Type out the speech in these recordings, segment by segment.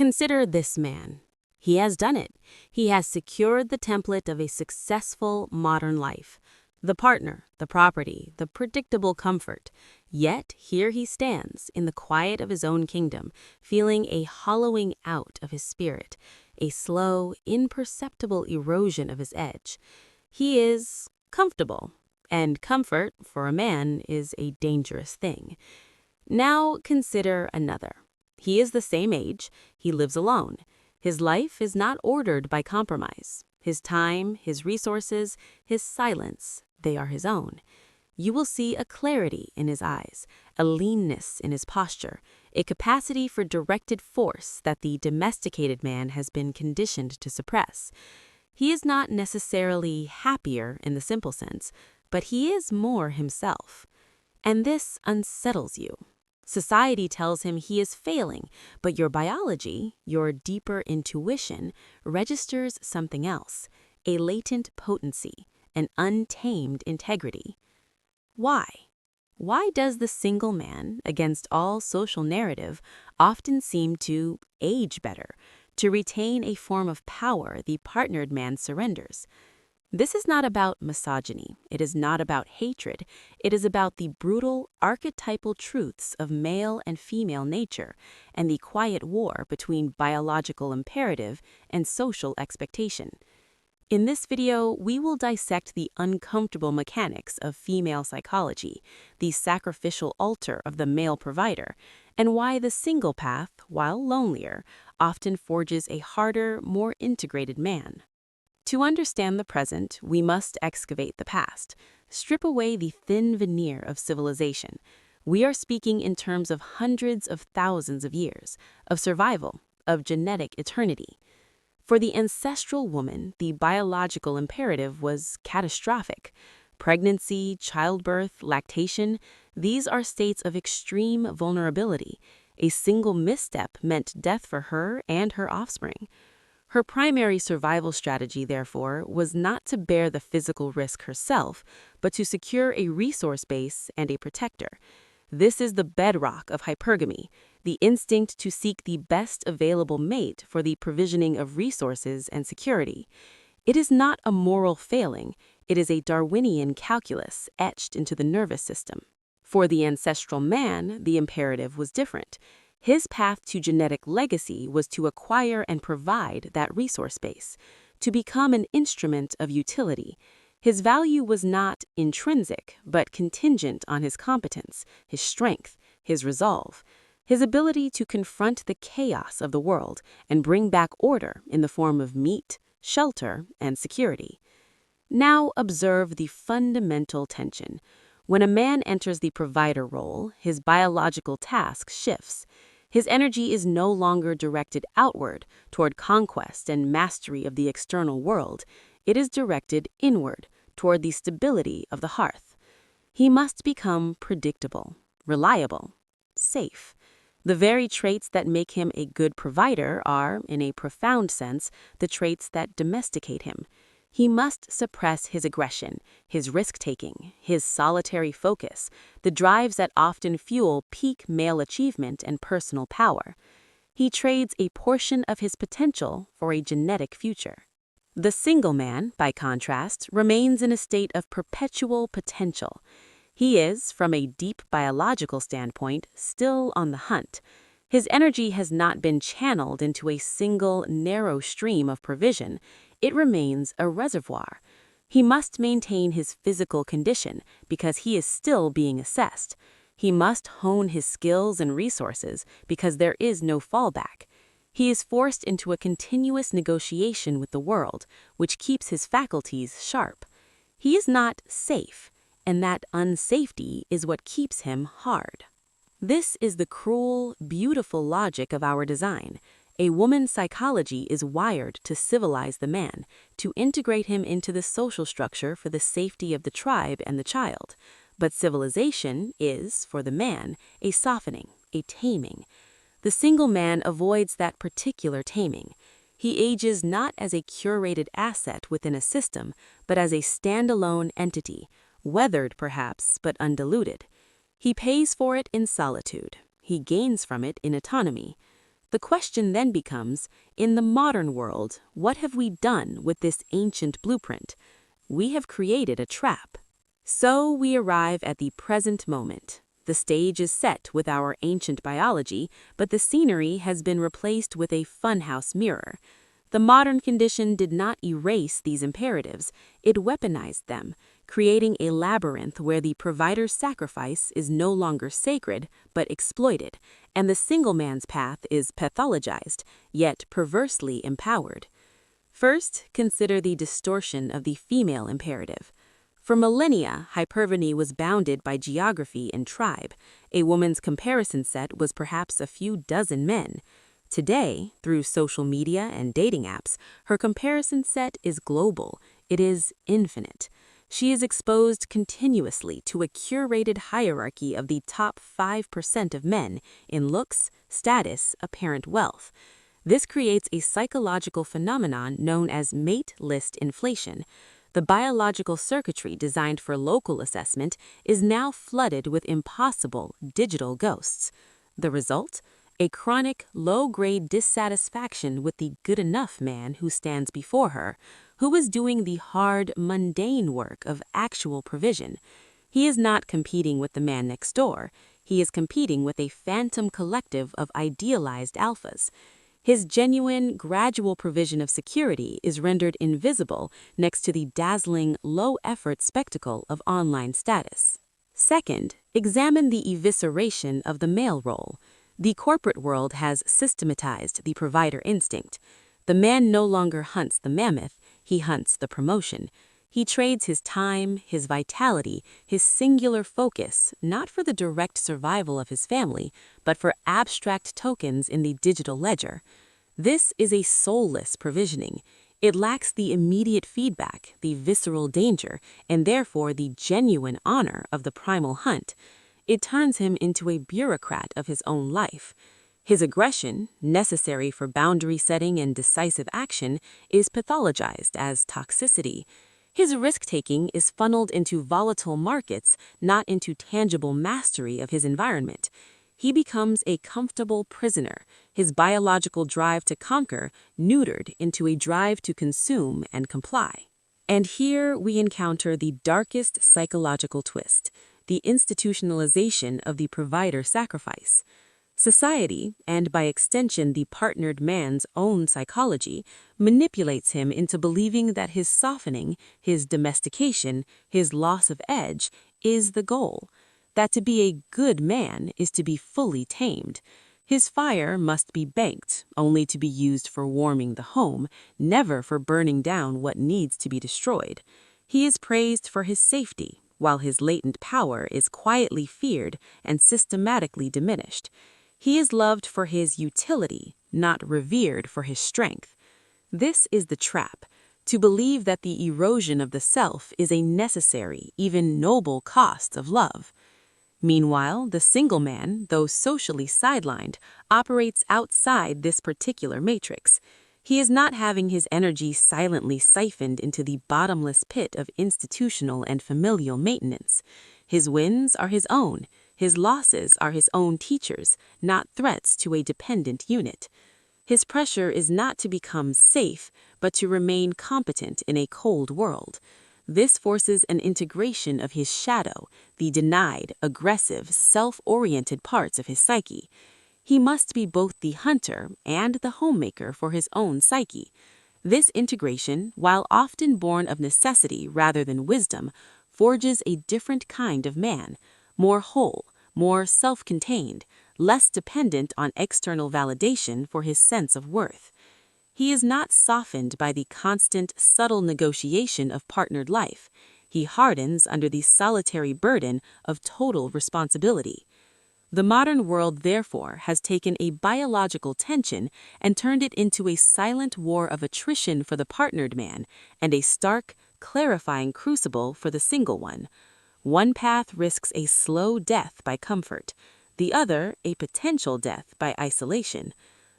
Consider this man. He has done it. He has secured the template of a successful modern life. The partner, the property, the predictable comfort. Yet here he stands in the quiet of his own kingdom, feeling a hollowing out of his spirit, a slow, imperceptible erosion of his edge. He is comfortable, and comfort, for a man, is a dangerous thing. Now consider another. He is the same age. He lives alone. His life is not ordered by compromise. His time, his resources, his silence, they are his own. You will see a clarity in his eyes, a leanness in his posture, a capacity for directed force that the domesticated man has been conditioned to suppress. He is not necessarily happier in the simple sense, but he is more himself. And this unsettles you. Society tells him he is failing, but your biology, your deeper intuition, registers something else, a latent potency, an untamed integrity. Why? Why does the single man, against all social narrative, often seem to age better, to retain a form of power the partnered man surrenders? This is not about misogyny. It is not about hatred. It is about the brutal, archetypal truths of male and female nature and the quiet war between biological imperative and social expectation. In this video, we will dissect the uncomfortable mechanics of female psychology, the sacrificial altar of the male provider, and why the single path, while lonelier, often forges a harder, more integrated man. To understand the present, we must excavate the past, strip away the thin veneer of civilization. We are speaking in terms of hundreds of thousands of years, of survival, of genetic eternity. For the ancestral woman, the biological imperative was catastrophic. Pregnancy, childbirth, lactation, these are states of extreme vulnerability. A single misstep meant death for her and her offspring. Her primary survival strategy, therefore, was not to bear the physical risk herself, but to secure a resource base and a protector. This is the bedrock of hypergamy, the instinct to seek the best available mate for the provisioning of resources and security. It is not a moral failing, it is a Darwinian calculus etched into the nervous system. For the ancestral man, the imperative was different. His path to genetic legacy was to acquire and provide that resource base, to become an instrument of utility. His value was not intrinsic, but contingent on his competence, his strength, his resolve, his ability to confront the chaos of the world and bring back order in the form of meat, shelter, and security. Now observe the fundamental tension. When a man enters the provider role, his biological task shifts. His energy is no longer directed outward toward conquest and mastery of the external world. It is directed inward toward the stability of the hearth. He must become predictable, reliable, safe. The very traits that make him a good provider are, in a profound sense, the traits that domesticate him. He must suppress his aggression, his risk-taking, his solitary focus, the drives that often fuel peak male achievement and personal power. He trades a portion of his potential for a genetic future. The single man, by contrast, remains in a state of perpetual potential. He is, from a deep biological standpoint, still on the hunt. His energy has not been channeled into a single, narrow stream of provision. It remains a reservoir. He must maintain his physical condition because he is still being assessed. He must hone his skills and resources because there is no fallback. He is forced into a continuous negotiation with the world, which keeps his faculties sharp. He is not safe, and that unsafety is what keeps him hard. This is the cruel, beautiful logic of our design. A woman's psychology is wired to civilize the man, to integrate him into the social structure for the safety of the tribe and the child. But civilization is, for the man, a softening, a taming. The single man avoids that particular taming. He ages not as a curated asset within a system, but as a standalone entity, weathered perhaps, but undiluted. He pays for it in solitude. He gains from it in autonomy. The question then becomes, in the modern world, what have we done with this ancient blueprint? We have created a trap. So we arrive at the present moment. The stage is set with our ancient biology, but the scenery has been replaced with a funhouse mirror. The modern condition did not erase these imperatives, it weaponized them, creating a labyrinth where the provider's sacrifice is no longer sacred, but exploited, and the single man's path is pathologized, yet perversely empowered. First, consider the distortion of the female imperative. For millennia, hypergamy was bounded by geography and tribe. A woman's comparison set was perhaps a few dozen men. Today, through social media and dating apps, her comparison set is global. It is infinite. She is exposed continuously to a curated hierarchy of the top 5% of men in looks, status, apparent wealth. This creates a psychological phenomenon known as mate list inflation. The biological circuitry designed for local assessment is now flooded with impossible digital ghosts. The result? A chronic, low-grade dissatisfaction with the good-enough man who stands before her, who is doing the hard, mundane work of actual provision. He is not competing with the man next door. He is competing with a phantom collective of idealized alphas. His genuine, gradual provision of security is rendered invisible next to the dazzling, low-effort spectacle of online status. Second, examine the evisceration of the male role. The corporate world has systematized the provider instinct. The man no longer hunts the mammoth, he hunts the promotion. He trades his time, his vitality, his singular focus, not for the direct survival of his family, but for abstract tokens in the digital ledger. This is a soulless provisioning. It lacks the immediate feedback, the visceral danger, and therefore the genuine honor of the primal hunt. It turns him into a bureaucrat of his own life. His aggression, necessary for boundary setting and decisive action, is pathologized as toxicity. His risk-taking is funneled into volatile markets, not into tangible mastery of his environment. He becomes a comfortable prisoner, his biological drive to conquer neutered into a drive to consume and comply. And here we encounter the darkest psychological twist, the institutionalization of the provider sacrifice. Society, and by extension the partnered man's own psychology, manipulates him into believing that his softening, his domestication, his loss of edge is the goal, that to be a good man is to be fully tamed. His fire must be banked, only to be used for warming the home, never for burning down what needs to be destroyed. He is praised for his safety, while his latent power is quietly feared and systematically diminished. He is loved for his utility, not revered for his strength. This is the trap, to believe that the erosion of the self is a necessary, even noble cost of love. Meanwhile, the single man, though socially sidelined, operates outside this particular matrix. He is not having his energy silently siphoned into the bottomless pit of institutional and familial maintenance. His wins are his own. His losses are his own teachers, not threats to a dependent unit. His pressure is not to become safe, but to remain competent in a cold world. This forces an integration of his shadow, the denied, aggressive, self-oriented parts of his psyche. He must be both the hunter and the homemaker for his own psyche. This integration, while often born of necessity rather than wisdom, forges a different kind of man, more whole, more self-contained, less dependent on external validation for his sense of worth. He is not softened by the constant, subtle negotiation of partnered life. He hardens under the solitary burden of total responsibility. The modern world, therefore, has taken a biological tension and turned it into a silent war of attrition for the partnered man and a stark, clarifying crucible for the single one. One path risks a slow death by comfort, the other a potential death by isolation.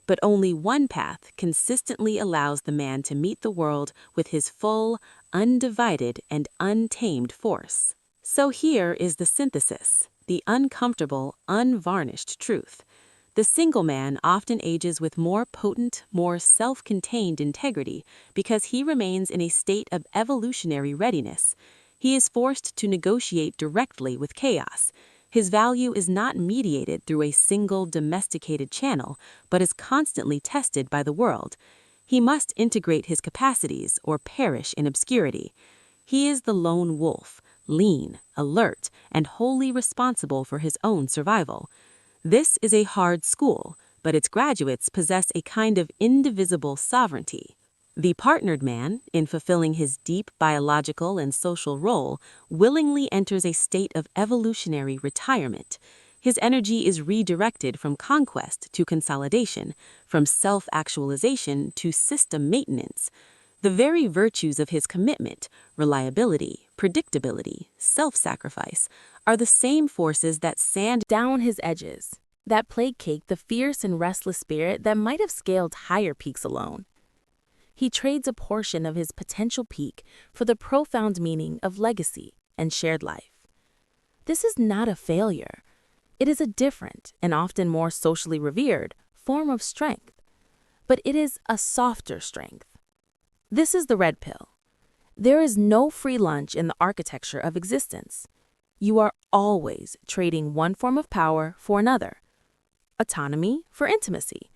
But only one path consistently allows the man to meet the world with his full, undivided, and untamed force. So here is the synthesis, the uncomfortable, unvarnished truth. The single man often ages with more potent, more self-contained integrity because he remains in a state of evolutionary readiness. He is forced to negotiate directly with chaos. His value is not mediated through a single domesticated channel, but is constantly tested by the world. He must integrate his capacities or perish in obscurity. He is the lone wolf, lean, alert, and wholly responsible for his own survival. This is a hard school, but its graduates possess a kind of indivisible sovereignty. The partnered man, in fulfilling his deep biological and social role, willingly enters a state of evolutionary retirement. His energy is redirected from conquest to consolidation, from self-actualization to system maintenance. The very virtues of his commitment, reliability, predictability, self-sacrifice, are the same forces that sand down his edges, that plague-cake the fierce and restless spirit that might have scaled higher peaks alone. He trades a portion of his potential peak for the profound meaning of legacy and shared life. This is not a failure. It is a different, and often more socially revered, form of strength. But it is a softer strength. This is the red pill. There is no free lunch in the architecture of existence. You are always trading one form of power for another. Autonomy for intimacy.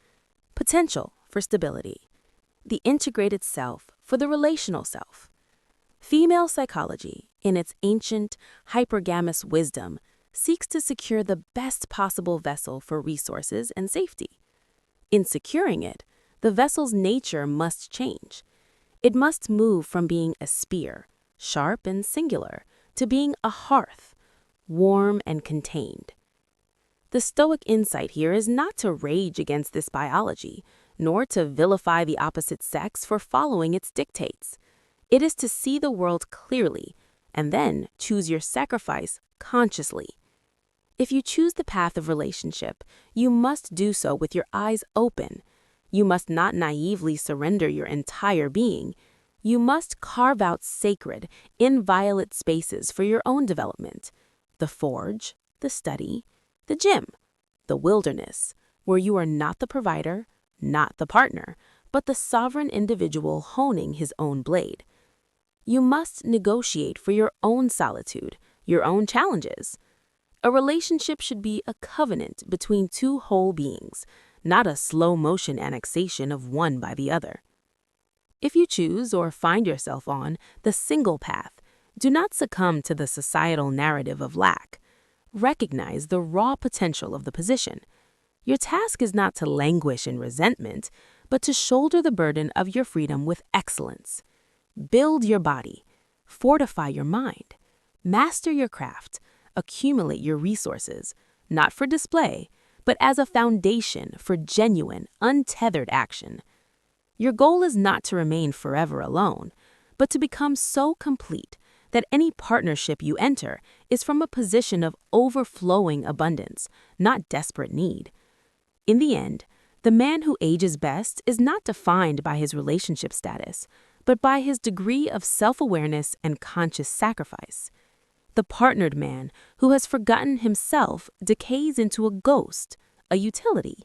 Potential for stability. The integrated self for the relational self. Female psychology, in its ancient, hypergamous wisdom, seeks to secure the best possible vessel for resources and safety. In securing it, the vessel's nature must change. It must move from being a spear, sharp and singular, to being a hearth, warm and contained. The Stoic insight here is not to rage against this biology, nor to vilify the opposite sex for following its dictates. It is to see the world clearly, and then choose your sacrifice consciously. If you choose the path of relationship, you must do so with your eyes open. You must not naively surrender your entire being. You must carve out sacred, inviolate spaces for your own development. The forge, the study, the gym, the wilderness, where you are not the provider, not the partner, but the sovereign individual honing his own blade. You must negotiate for your own solitude, your own challenges. A relationship should be a covenant between two whole beings, not a slow-motion annexation of one by the other. If you choose or find yourself on the single path, do not succumb to the societal narrative of lack. Recognize the raw potential of the position. Your task is not to languish in resentment, but to shoulder the burden of your freedom with excellence. Build your body, fortify your mind, master your craft, accumulate your resources, not for display, but as a foundation for genuine, untethered action. Your goal is not to remain forever alone, but to become so complete that any partnership you enter is from a position of overflowing abundance, not desperate need. In the end, the man who ages best is not defined by his relationship status, but by his degree of self-awareness and conscious sacrifice. The partnered man who has forgotten himself decays into a ghost, a utility.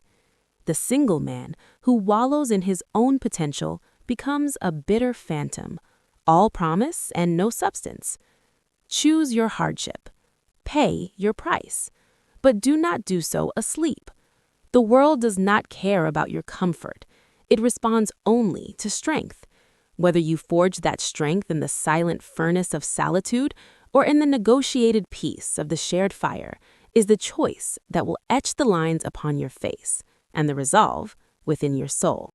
The single man who wallows in his own potential becomes a bitter phantom, all promise and no substance. Choose your hardship. Pay your price. But do not do so asleep. The world does not care about your comfort. It responds only to strength. Whether you forge that strength in the silent furnace of solitude or in the negotiated peace of the shared fire is the choice that will etch the lines upon your face and the resolve within your soul.